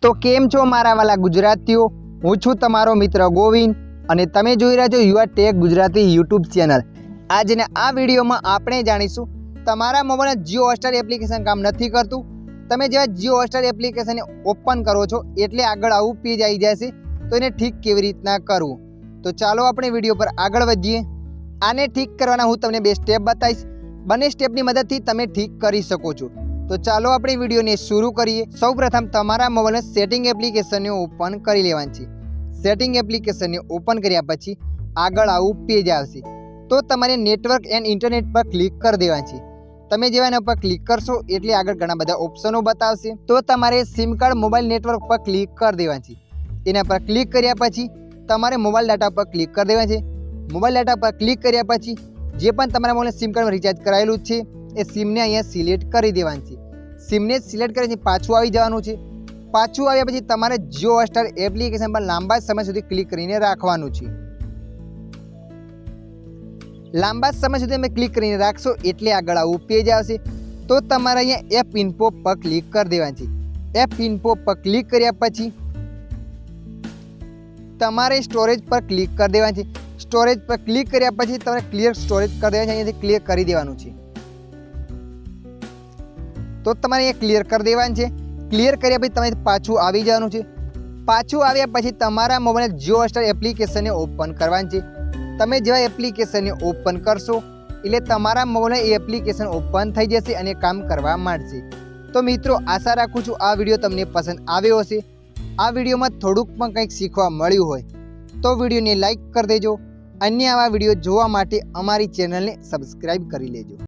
તો કેમ છો મારા વાલા ગુજરાતીઓ, હું છું તમારો મિત્ર ગોવિંદ અને તમે જોઈ રહ્યા છો UR tech Gujarati YouTube channel. આજના આ વિડીયોમાં આપણે જાણીશું તમારા મોબાઈલમાં જીઓ હોટસ્ટાર એપ્લિકેશન કામ નથી કરતું। તમે જેવા જીઓ હોટસ્ટાર એપ્લિકેશન ઓપન કરો છો એટલે આગળ આવું પેજ આવી જશે, તો એને ઠીક કેવી રીતના કરવું। તો ચાલો આપણે વિડીયો પર આગળ વધીએ। આને ઠીક કરવાના હું તમને બે સ્ટેપ બતાવીશ, બંને સ્ટેપની મદદથી તમે ઠીક કરી શકો છો। તો ચાલો આપણે વિડીયોને શરૂ કરીએ। સૌપ્રથમ તમારા મોબાઈલમાં સેટિંગ એપ્લિકેશનને ઓપન કરી લેવાની છે। સેટિંગ એપ્લિકેશનને ઓપન કર્યા પછી આગળ આવું પેજ આવશે, તો તમારે નેટવર્ક એન્ડ ઇન્ટરનેટ પર ક્લિક કરી દેવાની છે। તમે જેવા એના પર ક્લિક કરશો એટલે આગળ ઘણા બધા ઓપ્શનો બતાવશે, તો તમારે સિમ કાર્ડ મોબાઈલ નેટવર્ક પર ક્લિક કરી દેવાની છે। એના પર ક્લિક કર્યા પછી તમારે મોબાઈલ ડાટા પર ક્લિક કરી દેવાની છે। મોબાઈલ ડાટા પર ક્લિક કર્યા પછી જે પણ તમારા મોબાઈલ સિમ કાર્ડમાં રિચાર્જ કરાયેલું છે એ સિમને અહીંયા સિલેક્ટ કરી દેવાની છે। સિમને સિલેક્ટ કરીને પાછું આવી જવાનું છે। પાછું આવ્યા પછી તમારે જીઓ હોટસ્ટાર એપ્લિકેશન પર લાંબા સમય સુધી ક્લિક કરીને રાખવાનું છે। લાંબા સમય સુધી તમે ક્લિક કરીને રાખશો એટલે આગળ આવું પેજ આવશે, તો તમારે અહીંયા એપ ઇન્ફો પર ક્લિક કરી દેવાની છે। એપ ઇન્ફો પર ક્લિક કર્યા પછી તમારે સ્ટોરેજ પર ક્લિક કરી દેવાની છે। સ્ટોરેજ પર ક્લિક કર્યા પછી તમારે ક્લિયર સ્ટોરેજ કરી દેવાનું છે, અહીંયાથી ક્લિયર કરી દેવાનું છે। તો તમારે અહીંયા ક્લિયર કરી દેવાનું છે। ક્લિયર કર્યા પછી તમારે પાછું આવી જવાનું છે। પાછું આવ્યા પછી તમારા મોબાઈલ જીઓ હોટસ્ટાર એપ્લિકેશનને ઓપન કરવાની છે। તમે જેવા એપ્લિકેશનને ઓપન કરશો એટલે તમારા મોબાઈલમાં એ એપ્લિકેશન ઓપન થઈ જશે અને કામ કરવા માંડશે। તો મિત્રો, આશા રાખું છું આ વિડીયો તમને પસંદ આવ્યો હશે। આ વિડીયોમાં થોડુંક પણ કંઈક શીખવા મળ્યું હોય તો વિડીયોને લાઈક કરી દેજો। અન્ય આવા વિડીયો જોવા માટે અમારી ચેનલને સબસ્ક્રાઈબ કરી લેજો।